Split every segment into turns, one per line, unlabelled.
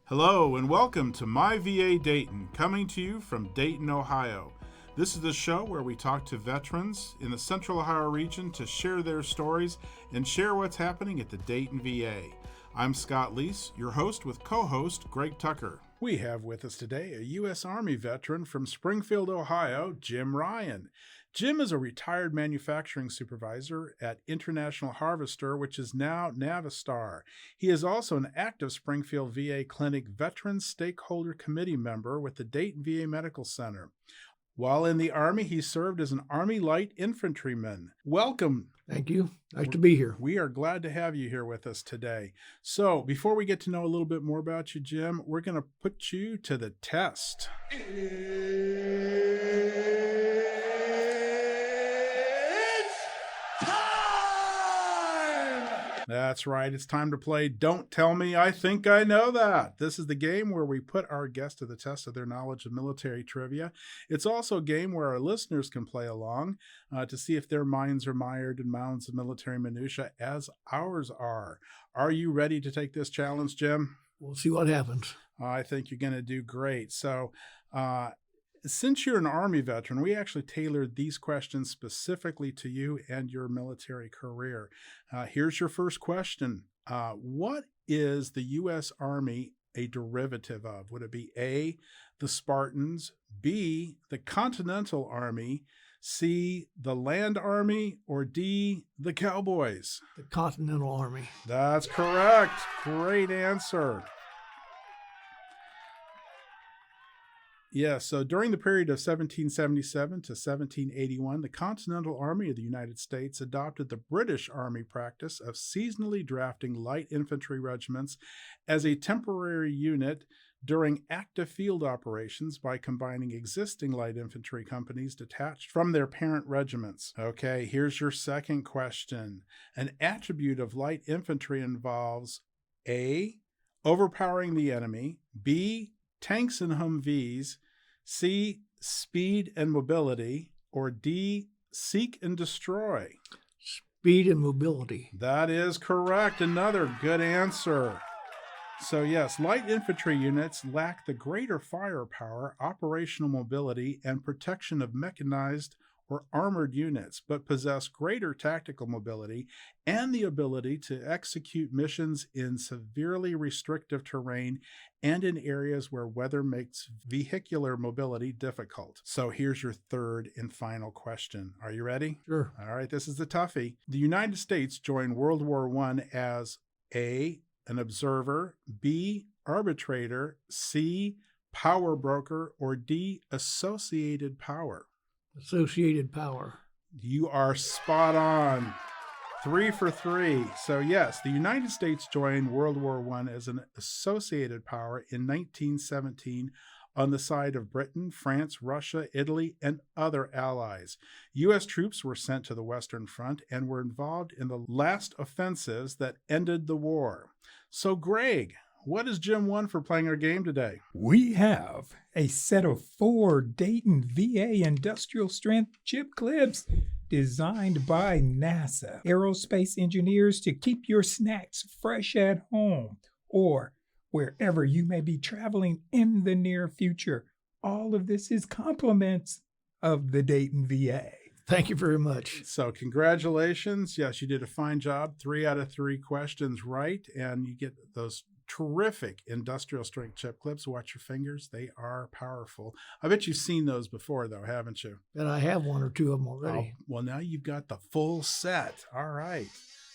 Hello and welcome to MyVA Dayton, coming to you from Dayton, Ohio. This is the show where we talk to veterans in the Central Ohio region to share their stories and share what's happening at the Dayton VA. I'm Scott Leese, your host with co-host Greg Tucker. We have with us today a U.S. Army veteran from Springfield, Ohio, Jim Ryan. Jim is a retired manufacturing supervisor at International Harvester, which is now Navistar. He is also an active Springfield VA Clinic Veterans Stakeholder Committee member with the Dayton VA Medical Center. While in the Army, he served as an Army Light Infantryman. Welcome.
Thank you. Nice to be here.
We are glad to have you here with us today. So before we get to know a little bit more about you, Jim, we're going to put you to the test. That's right. It's time to play Don't Tell Me I Think I Know That. This is the game where we put our guests to the test of their knowledge of military trivia. It's also a game where our listeners can play along to see if their minds are mired in mounds of military minutia as ours are. Are you ready to take this challenge, Jim?
We'll see what happens.
I think you're going to do great. So, since you're an Army veteran, we actually tailored these questions specifically to you and your military career. Here's your first question. What is the U.S. Army a derivative of? Would it be A, the Spartans, B, the Continental Army, C, the Land Army, or D, the Cowboys?
The Continental Army.
That's correct. Great answer. Yeah, so during the period of 1777 to 1781, the Continental Army of the United States adopted the British Army practice of seasonally drafting light infantry regiments as a temporary unit during active field operations by combining existing light infantry companies detached from their parent regiments. Okay, here's your second question. An attribute of light infantry involves A, overpowering the enemy, B, tanks and Humvees, C, speed and mobility, or D, seek and destroy?
Speed and mobility.
That is correct. Another good answer. So yes, light infantry units lack the greater firepower, operational mobility, and protection of mechanized or armored units, but possess greater tactical mobility and the ability to execute missions in severely restrictive terrain and in areas where weather makes vehicular mobility difficult. So here's your third and final question. Are you ready?
Sure.
All right, this is the toughie. The United States joined World War I as A, an observer, B, arbitrator, C, power broker, or D, associated power?
Associated power.
You are spot on. 3 for 3. So yes, the United States joined World War I as an associated power in 1917 on the side of Britain, France, Russia, Italy, and other allies. U.S. troops were sent to the Western Front and were involved in the last offensives that ended the war. So Greg, what has Jim won for playing our game today?
We have a set of 4 Dayton VA industrial strength chip clips designed by NASA aerospace engineers to keep your snacks fresh at home or wherever you may be traveling in the near future. All of this is compliments of the Dayton VA.
Thank you very much.
So congratulations. Yes, you did a fine job. 3 out of 3 questions right, and you get those terrific industrial strength chip clips. Watch your fingers. They are powerful. I bet you've seen those before, though, haven't you?
And I have 1 or 2 of them already.
Oh, well, now you've got the full set. All right.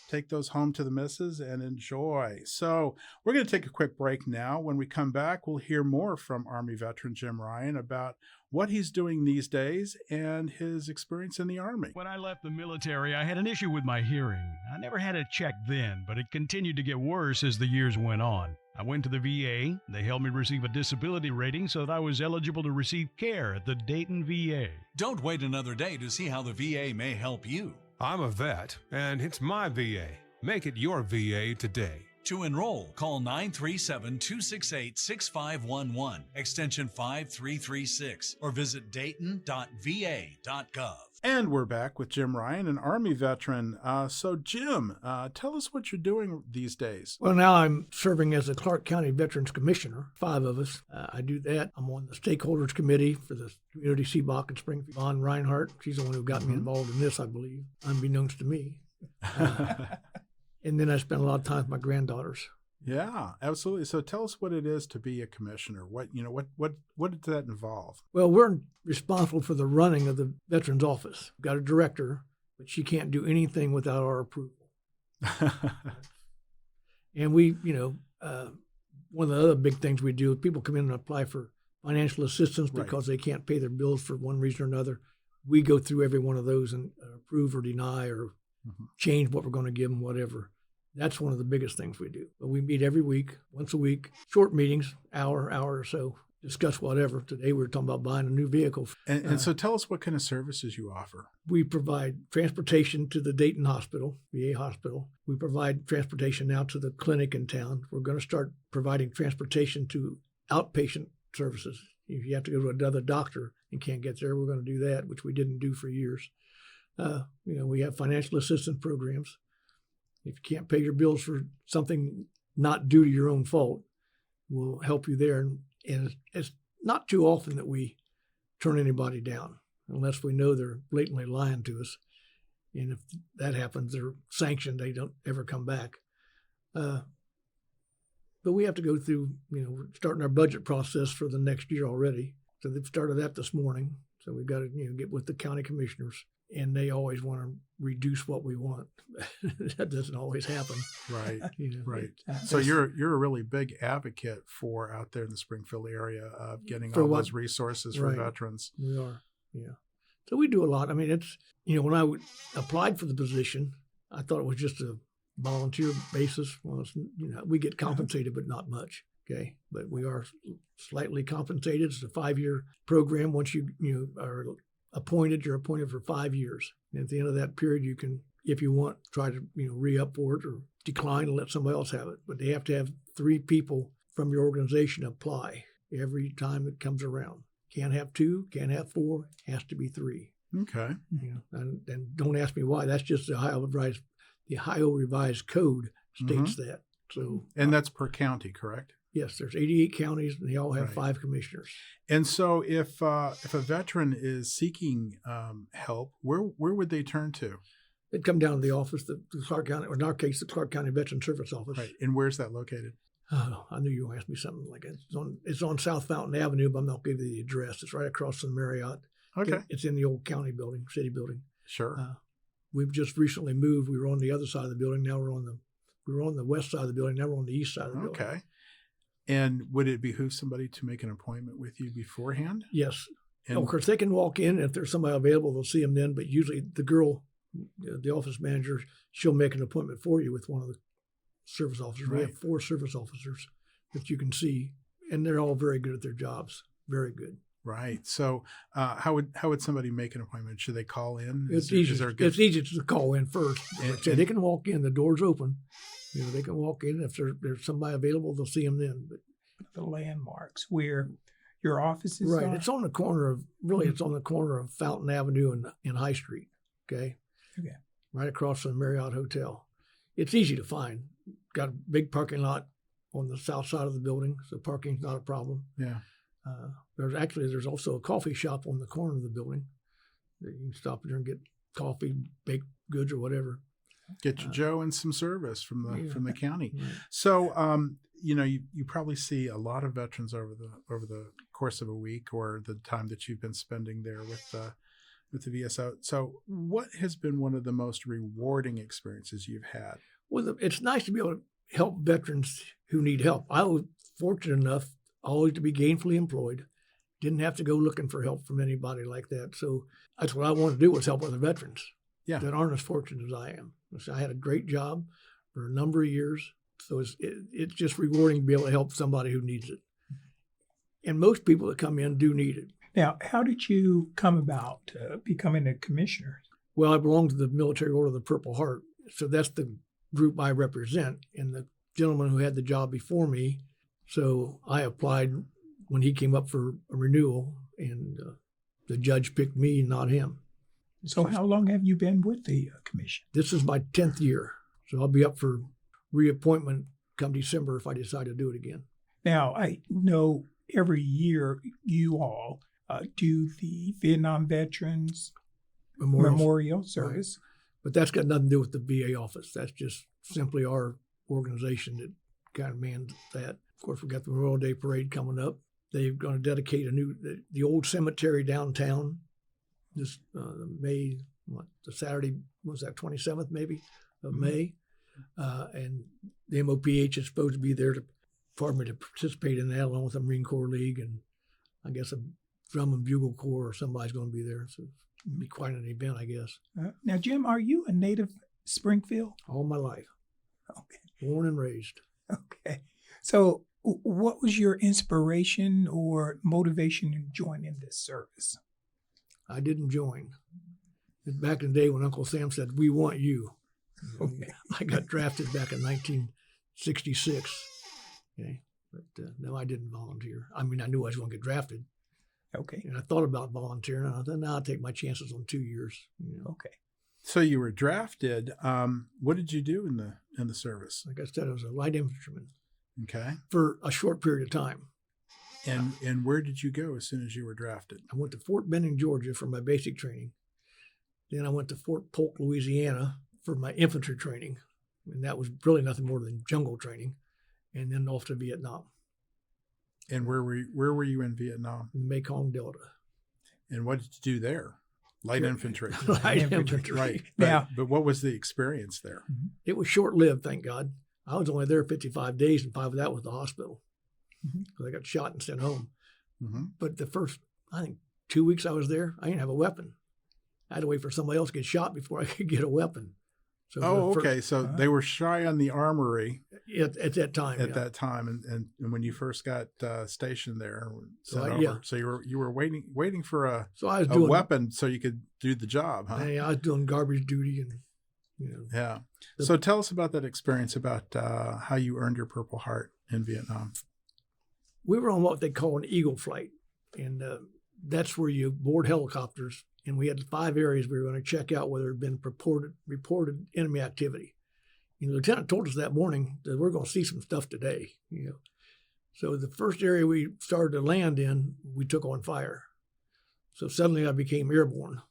Take those home to the missus and enjoy. So we're going to take a quick break now. When we come back, we'll hear more from Army veteran Jim Ryan about what he's doing these days and his experience in the Army.
When I left the military, I had an issue with my hearing. I never had it checked then, but it continued to get worse as the years went on. I went to the VA. They helped me receive a disability rating so that I was eligible to receive care at the Dayton VA.
Don't wait another day to see how the VA may help you.
I'm a vet, and it's my VA. Make it your VA today.
To enroll, call 937-268-6511, extension 5336, or visit dayton.va.gov.
And we're back with Jim Ryan, an Army veteran. So, Jim, tell us what you're doing these days.
Well, now I'm serving as the Clark County Veterans Commissioner, 5 of us. I do that. I'm on the Stakeholders Committee for the Community CBOC in Springfield. Von Reinhardt, she's the one who got me involved in this, I believe, unbeknownst to me. And then I spend a lot of time with my granddaughters.
Yeah, absolutely. So tell us what it is to be a commissioner. What does that involve?
Well, we're responsible for the running of the Veterans Office. We've got a director, but she can't do anything without our approval. And we, one of the other big things we do, people come in and apply for financial assistance because they can't pay their bills for one reason or another. We go through every one of those and approve or deny or change what we're going to give them, whatever. That's one of the biggest things we do. But we meet every week, once a week, short meetings, hour or so, discuss whatever. Today we were talking about buying a new vehicle.
And so tell us what kind of services you offer.
We provide transportation to the Dayton Hospital, VA Hospital. We provide transportation now to the clinic in town. We're going to start providing transportation to outpatient services. If you have to go to another doctor and can't get there, we're going to do that, which we didn't do for years. We have financial assistance programs. If you can't pay your bills for something not due to your own fault, we'll help you there. And it's not too often that we turn anybody down unless we know they're blatantly lying to us. And if that happens, they're sanctioned. They don't ever come back. But we have to go through, we're starting our budget process for the next year already. So they've started that this morning. So we've got to get with the county commissioners. And they always want to reduce what we want. That doesn't always happen.
Right, right. So you're a really big advocate for out there in the Springfield area of getting all those resources for veterans.
We are, yeah. So we do a lot. I mean, it's, when I applied for the position, I thought it was just a volunteer basis. Well, we get compensated, but not much. Okay, but we are slightly compensated. It's a 5-year program. Once you are appointed, you're appointed for 5 years. And at the end of that period, you can, if you want, try to re-up for it or decline and let somebody else have it. But they have to have 3 people from your organization apply every time it comes around. Can't have 2, can't have 4, has to be 3.
Okay.
And don't ask me why. That's just the Ohio Revised Code states that. So.
And that's per county, correct?
Yes, there's 88 counties, and they all have 5 commissioners.
And so if a veteran is seeking help, where would they turn to?
They'd come down to the office, the Clark County, or in our case, the Clark County Veteran Service Office.
Right. And where's that located?
I knew you were going to ask me something like that. It's on South Fountain Avenue, but I'm not going to give you the address. It's right across from Marriott.
Okay.
It's in the old county building, city building.
Sure.
We've just recently moved. We were on the other side of the building. Now we were on the west side of the building. Now we're on the east side of the building.
Okay. And would it behoove somebody to make an appointment with you beforehand?
Yes. And of course, they can walk in. If there's somebody available, they'll see them then. But usually the girl, the office manager, she'll make an appointment for you with one of the service officers. Right. We have 4 service officers that you can see, and they're all very good at their jobs. Very good.
Right. So how would somebody make an appointment? Should they call in?
It's easy to call in first. They can walk in. The door's open. They can walk in. If there's somebody available, they'll see them then. But
the landmarks where your offices are?
Right. It's on the corner of Fountain Avenue and High Street. Okay. Right across from the Marriott Hotel. It's easy to find. Got a big parking lot on the south side of the building, so parking's not a problem.
Yeah.
There's also a coffee shop on the corner of the building. You can stop there and get coffee, baked goods, or whatever.
Get your Joe and some service from the county.
Right.
So you probably see a lot of veterans over the course of a week or the time that you've been spending there with the VSO. So what has been one of the most rewarding experiences you've had?
Well, it's nice to be able to help veterans who need help. I was fortunate enough always to be gainfully employed. Didn't have to go looking for help from anybody like that. So that's what I wanted to do, was help other veterans that aren't as fortunate as I am. So I had a great job for a number of years. So it's just rewarding to be able to help somebody who needs it. And most people that come in do need it.
Now, how did you come about becoming a commissioner?
Well, I belong to the Military Order of the Purple Heart. So that's the group I represent. And the gentleman who had the job before me. So I applied when he came up for a renewal, and the judge picked me, not him.
So how long have you been with the commission?
This is my 10th year. So I'll be up for reappointment come December if I decide to do it again.
Now, I know every year you all do the Vietnam Veterans Memorial Service.
Right. But that's got nothing to do with the VA office. That's just simply our organization that kind of mans that. Of course, we've got the Memorial Day Parade coming up. They're going to dedicate the old cemetery downtown this May, the Saturday, was that 27th maybe of May? And the MOPH is supposed to be there for me to participate in that along with the Marine Corps League, and I guess a drum and bugle corps or somebody's going to be there. So it'll be quite an event, I guess.
Now, Jim, are you a native Springfield?
All my life.
Okay.
Born and raised.
Okay. So what was your inspiration or motivation in joining this service?
I didn't join. Back in the day when Uncle Sam said, "We want you."
Okay.
I got drafted back in 1966. Okay. But no, I didn't volunteer. I mean, I knew I was going to get drafted.
Okay.
And I thought about volunteering, and I thought, no, I'll take my chances on 2 years.
Okay.
So you were drafted. What did you do in the service?
Like I said, I was a light infantryman
Okay.
for a short period of time.
And where did you go as soon as you were drafted?
I went to Fort Benning, Georgia for my basic training. Then I went to Fort Polk, Louisiana for my infantry training. And that was really nothing more than jungle training. And then off to Vietnam.
And where were you in Vietnam?
In the Mekong Delta.
And what did you do there? Light infantry.
Light infantry.
Right.
Now,
but what was the experience there?
It was short-lived, thank God. I was only there 55 days, and 5 of that was the hospital. Because I got shot and sent home.
Mm-hmm.
But the first, I think, 2 weeks I was there, I didn't have a weapon. I had to wait for somebody else to get shot before I could get a weapon. So
okay. So they were shy on the armory
at that time.
At that time, and when you first got stationed there,
Yeah.
So you were waiting for a weapon so you could do the job, huh?
I was doing garbage duty and.
Yeah. So tell us about that experience, about how you earned your Purple Heart in Vietnam.
We were on what they call an Eagle flight, and that's where you board helicopters. And we had 5 areas we were going to check out where there had been reported enemy activity. And the lieutenant told us that morning that we're going to see some stuff today. So the first area we started to land in, we took on fire. So suddenly I became airborne,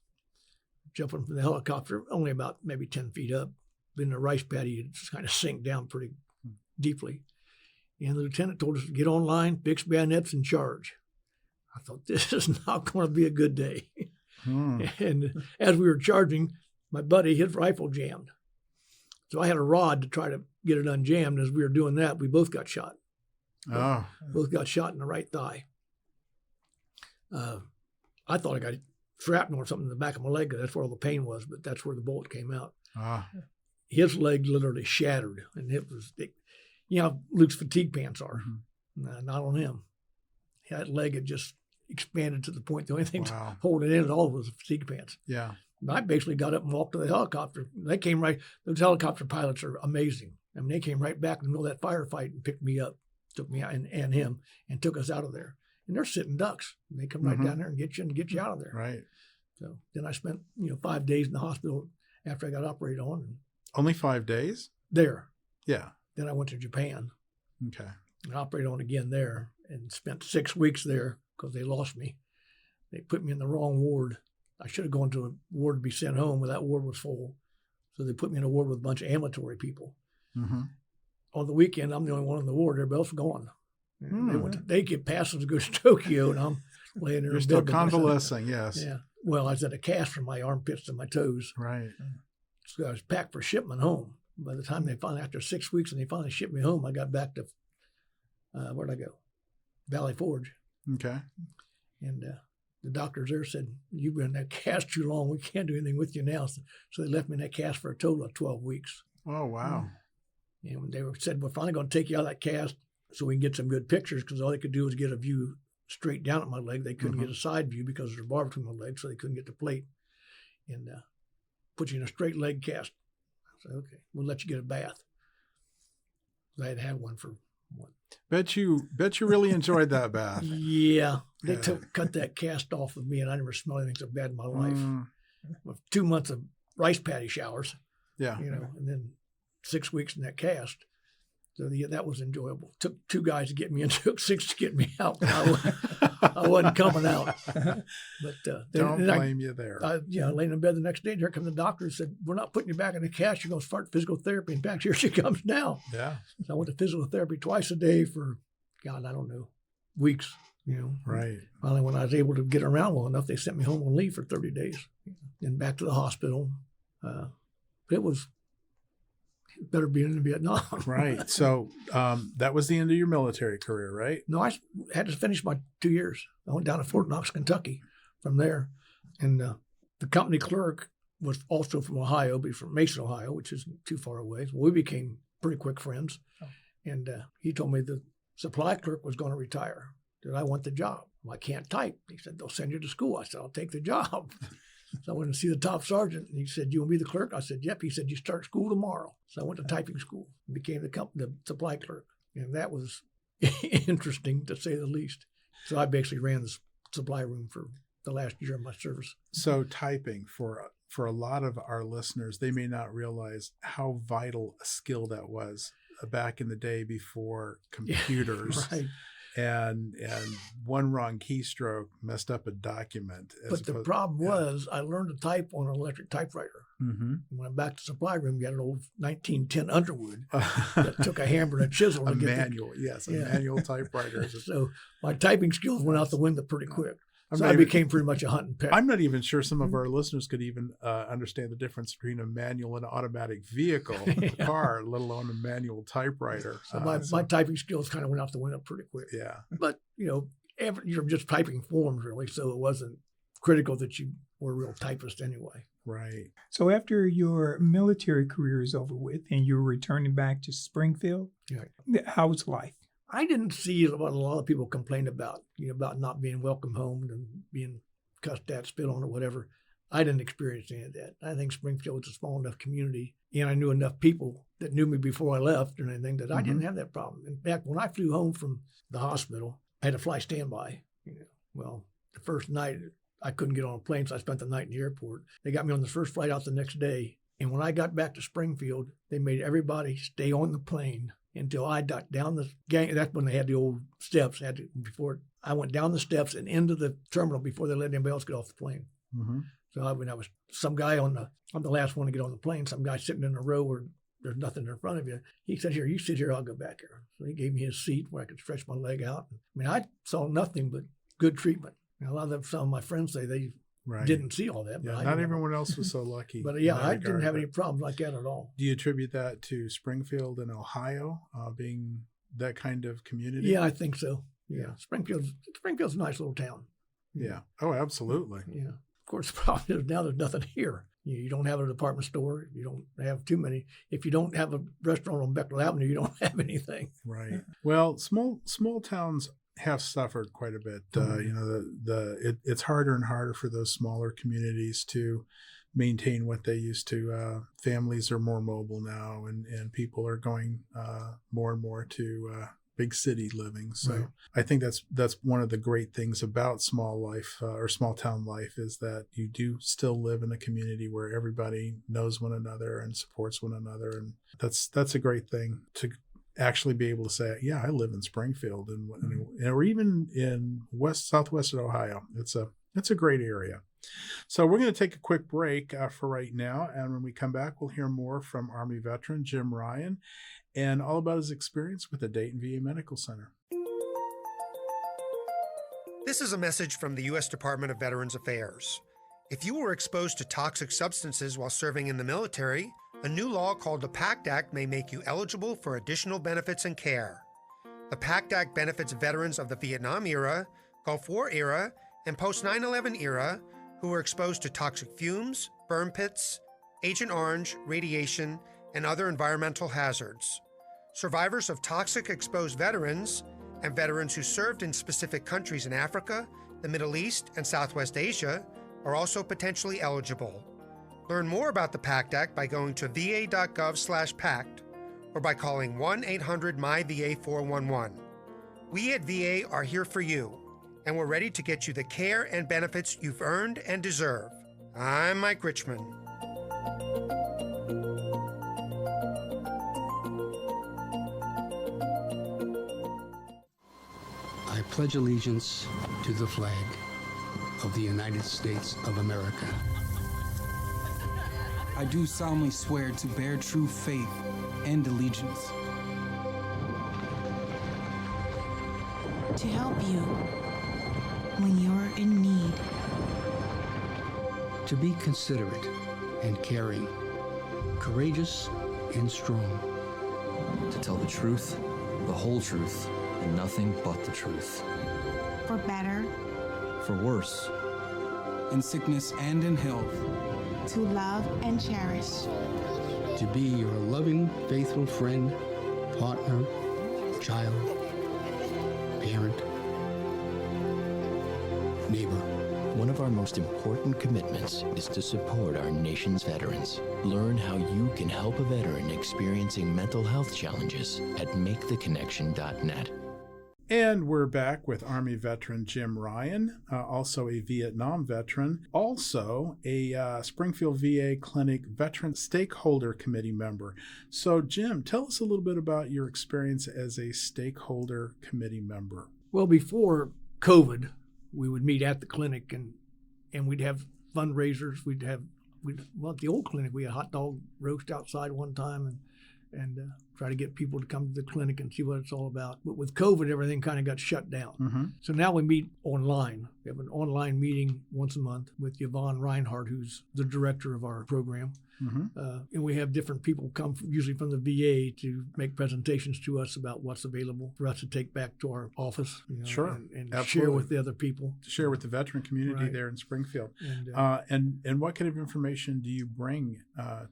jumping from the helicopter, only about maybe 10 feet up. In the rice paddy, you just kind of sink down pretty deeply. And the lieutenant told us to get on line, fix bayonets, and charge. I thought, this is not going to be a good day. And as we were charging, my buddy, his rifle jammed. So I had a rod to try to get it unjammed. As we were doing that, we both got shot. Both got shot in the right thigh. I thought I got shrapnel or something in the back of my leg, because that's where all the pain was, but that's where the bullet came out. His leg literally shattered, and it was, Luke's fatigue pants are. Not on him. That leg had just expanded to the point the only thing holding in at all was the fatigue pants.
Yeah.
And I basically got up and walked to the helicopter. They came right, those helicopter pilots are amazing. I mean, they came right back in the middle of that firefight and picked me up, took me out and him, and took us out of there. And they're sitting ducks. And they come right down there and get you out of there.
Right.
So then I spent 5 days in the hospital after I got operated on. And
only 5 days?
There.
Yeah.
Then I went to Japan.
Okay.
And operated on again there and spent 6 weeks there because they lost me. They put me in the wrong ward. I should have gone to a ward to be sent home, but that ward was full. So they put me in a ward with a bunch of ambulatory people. On the weekend, I'm the only one in the ward. Everybody else was gone. They get passes to go to Tokyo, and I'm laying there.
You're still convalescing, yes.
Yeah. Well, I was at a cast from my armpits to my toes.
Right.
So I was packed for shipment home. By the time after 6 weeks, and they finally shipped me home, I got back to, where'd I go? Valley Forge.
Okay.
And the doctors there said, "You've been in that cast too long. We can't do anything with you now." So they left me in that cast for a total of 12 weeks.
Oh, wow.
And they said, "We're finally going to take you out of that cast so we can get some good pictures," because all they could do was get a view straight down at my leg. They couldn't get a side view because there's a bar between my legs, so they couldn't get the plate. And put you in a straight leg cast. I said, "Okay, we'll let you get a bath." I had one for what?
Bet you really enjoyed that bath.
Yeah, they cut that cast off of me, and I never smelled anything so bad in my life. With 2 months of rice paddy showers, and then 6 weeks in that cast. So that was enjoyable. Took 2 guys to get me in, took 6 to get me out. I wasn't coming out. But
don't blame you there.
Laying in bed the next day, and here come the doctor and said, "We're not putting you back in the cast. You're going to start physical therapy." In fact, here she comes now.
Yeah.
So I went to physical therapy twice a day for, God, I don't know, weeks.
Right.
Finally, when I was able to get around well enough, they sent me home on leave for 30 days, and back to the hospital. It was better being in Vietnam.
Right. So that was the end of your military career, right?
No, I had to finish my 2 years. I went down to Fort Knox, Kentucky from there. And the company clerk was also from Ohio, but from Mason, Ohio, which isn't too far away. So we became pretty quick friends. Oh. And he told me the supply clerk was going to retire. Did I want the job? Well, I can't type. He said, they'll send you to school. I said, I'll take the job. So I went to see the top sergeant, and he said, "You want to be the clerk?" I said, "Yep." He said, "You start school tomorrow." So I went to typing school and became the supply clerk. And that was interesting, to say the least. So I basically ran the supply room for the last year of my service.
So typing, for a lot of our listeners, they may not realize how vital a skill that was back in the day before computers.
Right.
And one wrong keystroke messed up a document.
But the problem was I learned to type on an electric typewriter.
Mm-hmm.
When I'm back to the supply room, you had an old 1910 Underwood that took a hammer and a chisel.
A manual typewriter.
So my typing skills went out the window pretty quick. I became pretty much a hunt and peck.
I'm not even sure some of our listeners could even understand the difference between a manual and automatic vehicle, a car, let alone a manual typewriter.
So my typing skills kind of went out the window pretty quick.
Yeah.
But, you're just typing forms, really, so it wasn't critical that you were a real typist anyway.
Right.
So after your military career is over with and you're returning back to Springfield, how was life?
I didn't see what a lot of people complained about, about not being welcome home and being cussed at, spit on, or whatever. I didn't experience any of that. I think Springfield was a small enough community, and I knew enough people that knew me before I left and anything that I didn't have that problem. In fact, when I flew home from the hospital, I had to fly standby. Well, the first night I couldn't get on a plane, so I spent the night in the airport. They got me on the first flight out the next day, and when I got back to Springfield, they made everybody stay on the plane until I got down the gang. That's when they had the old steps. Before I went down the steps and into the terminal before they let anybody else get off the plane.
Mm-hmm.
So I was some guy I'm the last one to get on the plane. Some guy sitting in a row where there's nothing in front of you. He said, "Here, you sit here. I'll go back here." So he gave me his seat where I could stretch my leg out. I saw nothing but good treatment. Some of my friends say they didn't see all that.
But not everyone else was so lucky.
But I didn't have any problems like that at all.
Do you attribute that to Springfield and Ohio being that kind of community?
Yeah, I think so. Yeah. Springfield's a nice little town.
Yeah. Oh, absolutely.
Yeah. Of course, the problem is now there's nothing here. You don't have a department store. You don't have too many. If you don't have a restaurant on Bechtel Avenue, you don't have anything.
Right. Well, small towns have suffered quite a bit. It's harder and harder for those smaller communities to maintain what they used to. Families are more mobile now, and people are going more and more to big city living. So I think that's one of the great things about small life or small town life is that you do still live in a community where everybody knows one another and supports one another, and that's a great thing to actually be able to say, yeah, I live in Springfield or even in southwest Ohio. It's a great area. So we're going to take a quick break for right now. And when we come back, we'll hear more from Army veteran Jim Ryan and all about his experience with the Dayton VA Medical Center.
This is a message from the U.S. Department of Veterans Affairs. If you were exposed to toxic substances while serving in the military, a new law called the PACT Act may make you eligible for additional benefits and care. The PACT Act benefits veterans of the Vietnam era, Gulf War era, and post-9/11 era who were exposed to toxic fumes, burn pits, Agent Orange, radiation, and other environmental hazards. Survivors of toxic exposed veterans and veterans who served in specific countries in Africa, the Middle East, and Southwest Asia are also potentially eligible. Learn more about the PACT Act by going to va.gov/PACT or by calling 1-800-MyVA411. We at VA are here for you, and we're ready to get you the care and benefits you've earned and deserve. I'm Mike Richmond.
I pledge allegiance to the flag of the United States of America.
I do solemnly swear to bear true faith and allegiance.
To help you when you're in need.
To be considerate and caring, courageous and strong.
To tell the truth, the whole truth, and nothing but the truth.
For better.
For worse.
In sickness and in health.
To love and cherish.
To be your loving, faithful friend, partner, child, parent, neighbor.
One of our most important commitments is to support our nation's veterans. Learn how you can help a veteran experiencing mental health challenges at maketheconnection.net.
And we're back with Army veteran Jim Ryan, also a Vietnam veteran, also a Springfield VA Clinic Veteran Stakeholder Committee member. So, Jim, tell us a little bit about your experience as a Stakeholder Committee member.
Well, before COVID, we would meet at the clinic and we'd have fundraisers. At the old clinic, we had a hot dog roast outside one time and try to get people to come to the clinic and see what it's all about. But with COVID, everything kind of got shut down.
Mm-hmm.
So now we meet online. We have an online meeting once a month with Yvonne Reinhardt, who's the director of our program.
Mm-hmm.
And we have different people come, usually from the VA, to make presentations to us about what's available for us to take back to our office.
Sure.
And
Absolutely.
share with the other people.
To share with the veteran community
Right.
there in Springfield.
And
what kind of information do you bring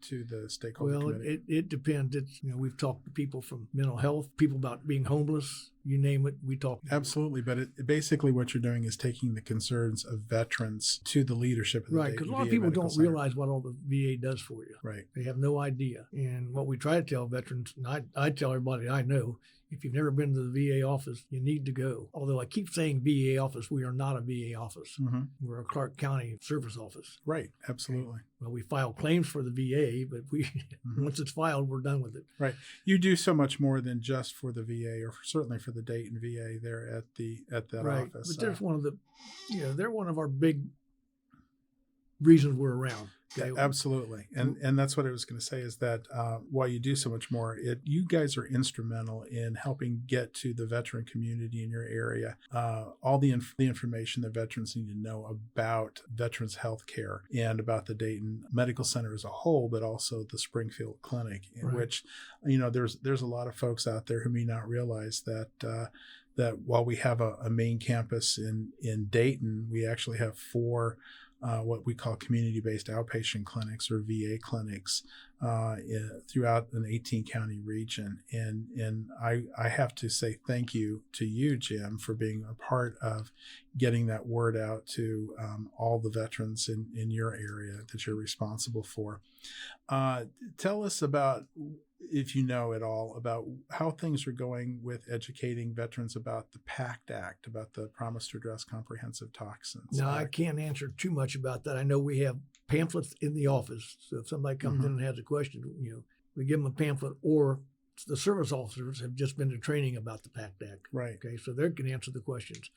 to the Stakeholder Committee?
It depends. We've talked to people from mental health, people about being homeless, you name it, we talk.
Absolutely, but basically what you're doing is taking the concerns of veterans to the leadership of the
Right, because a lot of
VA
people
Medical
don't
Center.
realize what all the VA does for you.
Right.
They have no idea. And what we try to tell veterans, and I tell everybody I know, if you've never been to the VA office, you need to go. Although I keep saying VA office, we are not a VA office.
Mm-hmm.
We're a Clark County service office.
Right, absolutely.
Well, we file claims for the VA, but
Mm-hmm.
once it's filed, we're done with it.
Right. You do so much more than just for the VA, or certainly for the Dayton VA there at that
Right.
office.
But there's one of the, they're one of our big reasons we're around. Okay?
Absolutely. And that's what I was going to say is that while you do so much more, you guys are instrumental in helping get to the veteran community in your area all the information that veterans need to know about veterans health care and about the Dayton Medical Center as a whole, but also the Springfield Clinic, in
Right.
which, there's a lot of folks out there who may not realize that that while we have a main campus in Dayton, we actually have 4 what we call community-based outpatient clinics or VA clinics throughout an 18-county region. And I have to say thank you to you, Jim, for being a part of getting that word out to all the veterans in your area that you're responsible for. Tell us about, if you know at all, about how things are going with educating veterans about the PACT Act, about the Promise to Address Comprehensive Toxins.
No, I can't answer too much about that. I know we have pamphlets in the office. So if somebody comes in and has a question, we give them a pamphlet, or the service officers have just been to training about the PACT Act.
Right.
Okay, so they can answer the questions.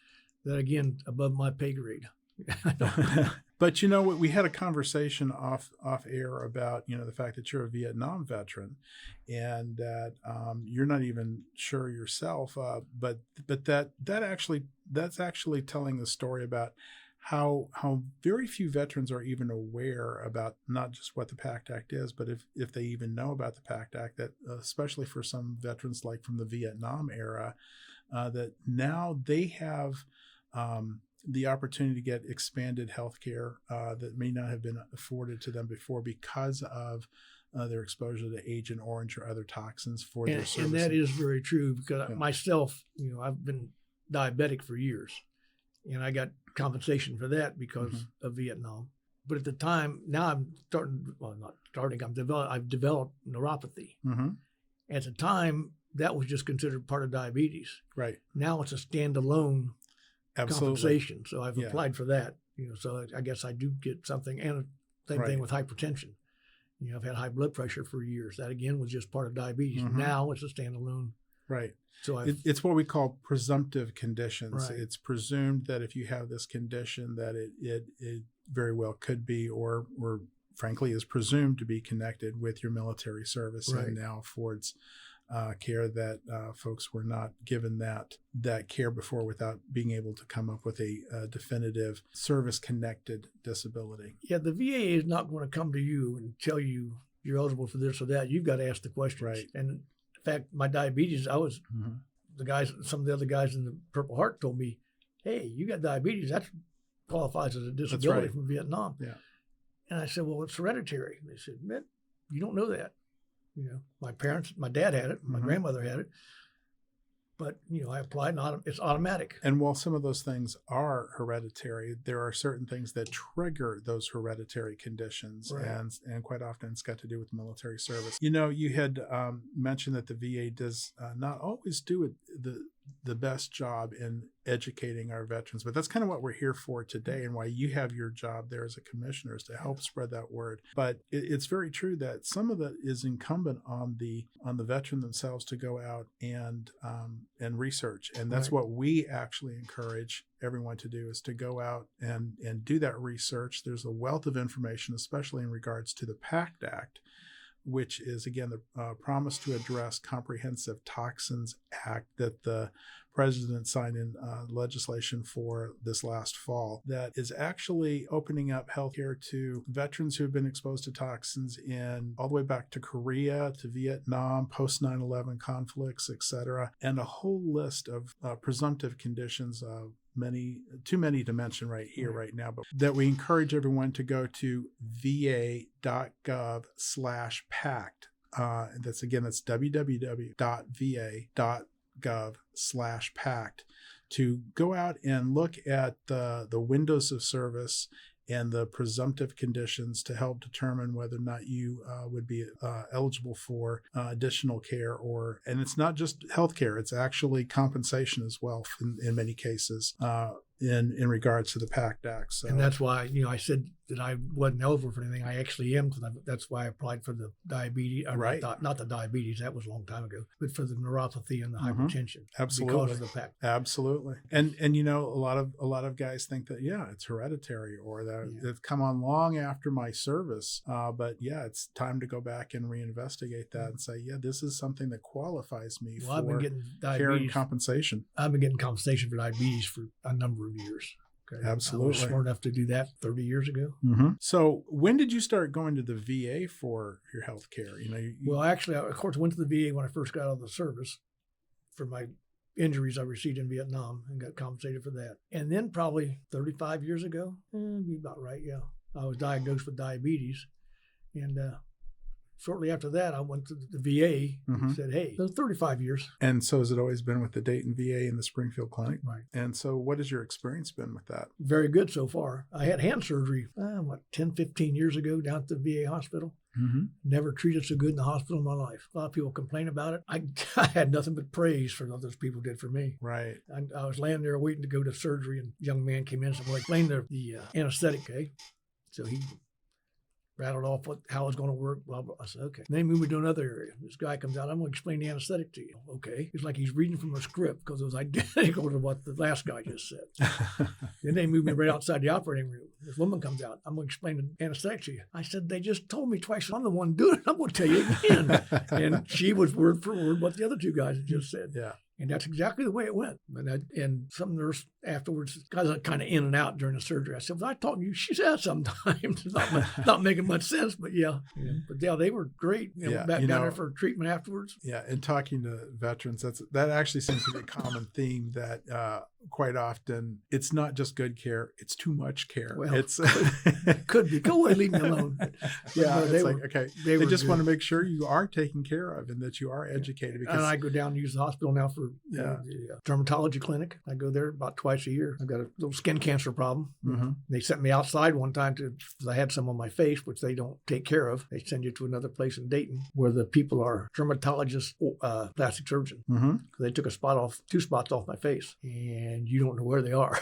That, again, above my pay grade.
But we had a conversation off air about the fact that you're a Vietnam veteran, and that you're not even sure yourself. But that's actually telling the story about how very few veterans are even aware about not just what the PACT Act is, but if they even know about the PACT Act. That especially for some veterans like from the Vietnam era, that now they have the opportunity to get expanded health care that may not have been afforded to them before because of their exposure to Agent Orange or other toxins for their service.
And that is very true, because myself, I've been diabetic for years, and I got compensation for that because of Vietnam. But at the time, now I've developed neuropathy.
Mm-hmm.
At the time, that was just considered part of diabetes.
Right.
Now it's a standalone compensation. So I've
Yeah.
applied for that. So I guess I do get something. And same thing with hypertension. I've had high blood pressure for years. That again was just part of diabetes.
Mm-hmm.
Now it's a standalone.
Right.
So
it's what we call presumptive conditions.
Right.
It's presumed that if you have this condition, that it very well could be, or frankly is presumed to be connected with your military service, and now affords care that folks were not given that care before without being able to come up with a definitive service-connected disability.
Yeah, the VA is not going to come to you and tell you you're eligible for this or that. You've got to ask the questions.
Right.
And in fact, my diabetes, some of the other guys in the Purple Heart told me, hey, you got diabetes. That qualifies as a disability from Vietnam.
Yeah.
And I said, well, it's hereditary. And they said, man, you don't know that. My dad had it, my grandmother had it, but I applied and it's automatic.
And while some of those things are hereditary, there are certain things that trigger those hereditary conditions, and quite often it's got to do with military service. You had mentioned that the VA does not always do the best job in educating our veterans, but that's kind of what we're here for today, and why you have your job there as a commissioner, is to help spread that word. But it's very true that some of that is incumbent on the veteran themselves to go out and research, and that's what we actually encourage everyone to do, is to go out and do that research. There's a wealth of information, especially in regards to the PACT Act, which is, again, the Promise to Address Comprehensive Toxins Act that the president signed in legislation for this last fall, that is actually opening up healthcare to veterans who have been exposed to toxins in all the way back to Korea, to Vietnam, post 9/11 conflicts, etc., and a whole list of presumptive conditions, too many to mention right here, right now, but that we encourage everyone to go to va.gov/PACT. That's www.va.gov/PACT to go out and look at the windows of service and the presumptive conditions to help determine whether or not you would be eligible for additional care, and it's not just health care, it's actually compensation as well in many cases in regards to the PACT Act. So.
And that's why, I said that I wasn't eligible for anything. I actually am, because that's why I applied for the diabetes, not the diabetes, that was a long time ago, but for the neuropathy and the hypertension.
Absolutely.
Because of the PACT.
Absolutely. And a lot of guys think that, it's hereditary, or that it's come on long after my service. But it's time to go back and reinvestigate that and say, this is something that qualifies me for
I've been getting
care and compensation.
I've been getting compensation for diabetes for a number of years. Okay.
Absolutely.
I was smart enough to do that 30 years ago.
Mm-hmm. So when did you start going to the VA for your health care?
Well, actually, I, of course, went to the VA when I first got out of the service for my injuries I received in Vietnam, and got compensated for that. And then probably 35 years ago, be about right, I was diagnosed with diabetes. And shortly after that, I went to the VA and said, hey, those 35 years.
And so has it always been with the Dayton VA and the Springfield Clinic?
Right.
And so what has your experience been with that?
Very good so far. I had hand surgery, 10, 15 years ago down at the VA hospital.
Mm-hmm.
Never treated so good in the hospital in my life. A lot of people complain about it. I had nothing but praise for what those people did for me.
Right.
I was laying there waiting to go to surgery, and a young man came in and said, well, explain the anesthetic, okay? So he rattled off how it was going to work, blah, blah. I said, okay. And then he moved me to another area. This guy comes out, I'm going to explain the anesthetic to you. Okay. It's like he's reading from a script, because it was identical to what the last guy just said. Then they moved me right outside the operating room. This woman comes out, I'm going to explain the anesthetic to you. I said, they just told me twice. I'm the one doing it. I'm going to tell you again. And she was word for word what the other two guys had just said.
Yeah.
And that's exactly the way it went. And some nurse afterwards, guys are kind of in and out during the surgery. I said, well, I talked to you. She said sometimes, not making much sense, but yeah. But they were great. Went back down there for treatment afterwards.
Yeah, and talking to veterans, that actually seems to be a common theme, that quite often it's not just good care, it's too much care.
Well, it could be. Go away, leave me alone.
They just want to make sure you are taken care of and that you are educated. Because
and I go down and use the hospital now for the dermatology clinic. I go there about twice twice a year. I've got a little skin cancer problem.
Mm-hmm.
They sent me outside one time because I had some on my face, which they don't take care of. They send you to another place in Dayton where the people are dermatologists, plastic surgeon.
Mm-hmm.
They took 2 spots off my face, and you don't know where they are.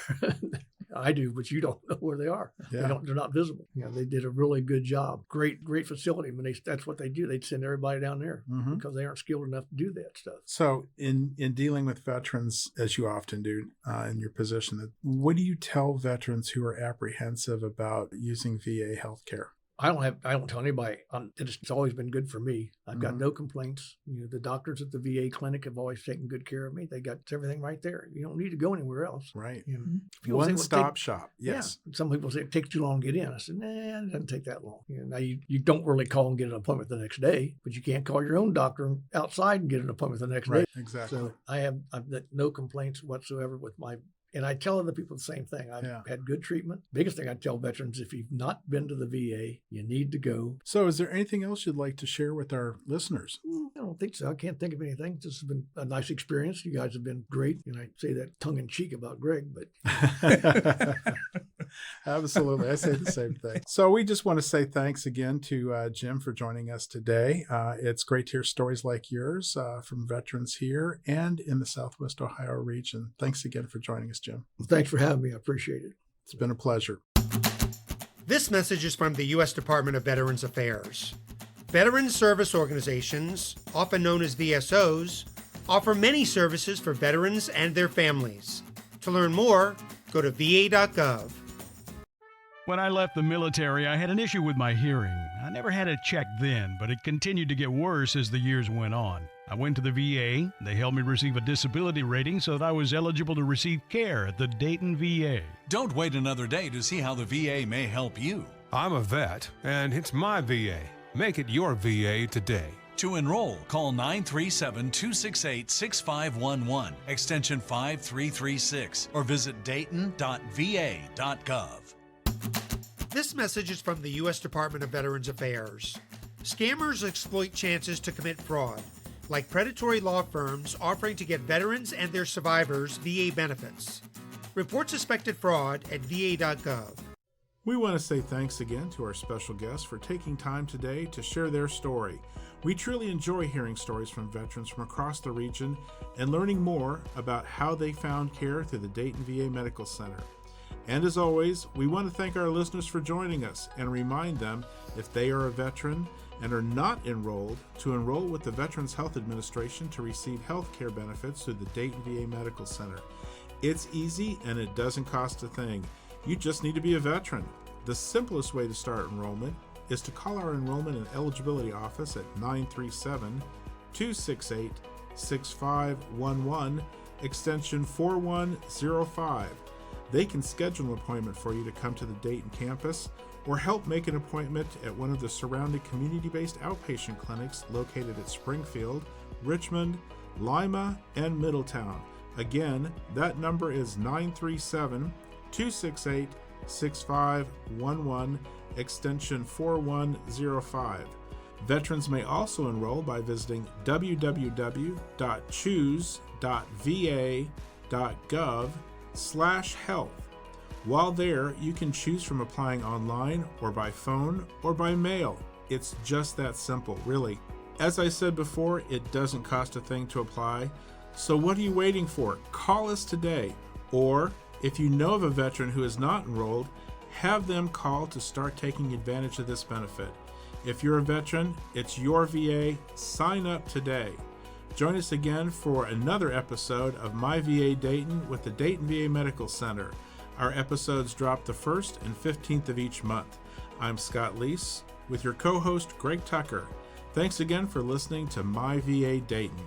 I do, but you don't know where they are.
Yeah.
They're not visible. They did a really good job. Great facility. That's what they do. They'd send everybody down there because they aren't skilled enough to do that stuff.
So in dealing with veterans, as you often do in your position, what do you tell veterans who are apprehensive about using VA healthcare?
I don't tell anybody. It's always been good for me. I've got no complaints. The doctors at the VA clinic have always taken good care of me. They got everything right there. You don't need to go anywhere else.
Right.
One-stop
shop. Yes.
Yeah. Some people say it takes too long to get in. I said, nah, it doesn't take that long. Now you don't really call and get an appointment the next day, but you can't call your own doctor outside and get an appointment the next day.
Exactly.
So I've got no complaints whatsoever with my. And I tell other people the same thing. I've had good treatment. Biggest thing I tell veterans, if you've not been to the VA, you need to go.
So is there anything else you'd like to share with our listeners?
I don't think so. I can't think of anything. This has been a nice experience. You guys have been great. And I say that tongue in cheek about Greg, but.
Absolutely. I say the same thing. So we just want to say thanks again to Jim for joining us today. It's great to hear stories like yours from veterans here and in the Southwest Ohio region. Thanks again for joining us, Jim.
Well, thanks for having me. I appreciate it.
It's been a pleasure.
This message is from the U.S. Department of Veterans Affairs. Veteran service organizations, often known as VSOs, offer many services for veterans and their families. To learn more, go to va.gov.
When I left the military, I had an issue with my hearing. I never had it checked then, but it continued to get worse as the years went on. I went to the VA. They helped me receive a disability rating so that I was eligible to receive care at the Dayton VA.
Don't wait another day to see how the VA may help you.
I'm a vet, and it's MyVA. Make it your VA today.
To enroll, call 937-268-6511, extension 5336, or visit dayton.va.gov.
This message is from the U.S. Department of Veterans Affairs. Scammers exploit chances to commit fraud, like predatory law firms offering to get veterans and their survivors VA benefits. Report suspected fraud at va.gov.
We want to say thanks again to our special guests for taking time today to share their story. We truly enjoy hearing stories from veterans from across the region and learning more about how they found care through the Dayton VA Medical Center. And as always, we want to thank our listeners for joining us and remind them, if they are a veteran and are not enrolled, to enroll with the Veterans Health Administration to receive health care benefits through the Dayton VA Medical Center. It's easy and it doesn't cost a thing. You just need to be a veteran. The simplest way to start enrollment is to call our enrollment and eligibility office at 937-268-6511, extension 4105. They can schedule an appointment for you to come to the Dayton campus or help make an appointment at one of the surrounding community-based outpatient clinics located at Springfield, Richmond, Lima, and Middletown. Again, that number is 937-268-6511, extension 4105. Veterans may also enroll by visiting www.choose.va.gov/health. While there, you can choose from applying online or by phone or by mail. It's just that simple, really. As I said before, it doesn't cost a thing to apply. So what are you waiting for? Call us today. Or if you know of a veteran who is not enrolled, have them call to start taking advantage of this benefit. If you're a veteran, it's your VA. Sign up today. Join us again for another episode of MyVA Dayton with the Dayton VA Medical Center. Our episodes drop the 1st and 15th of each month. I'm Scott Leese with your co-host Greg Tucker. Thanks again for listening to MyVA Dayton.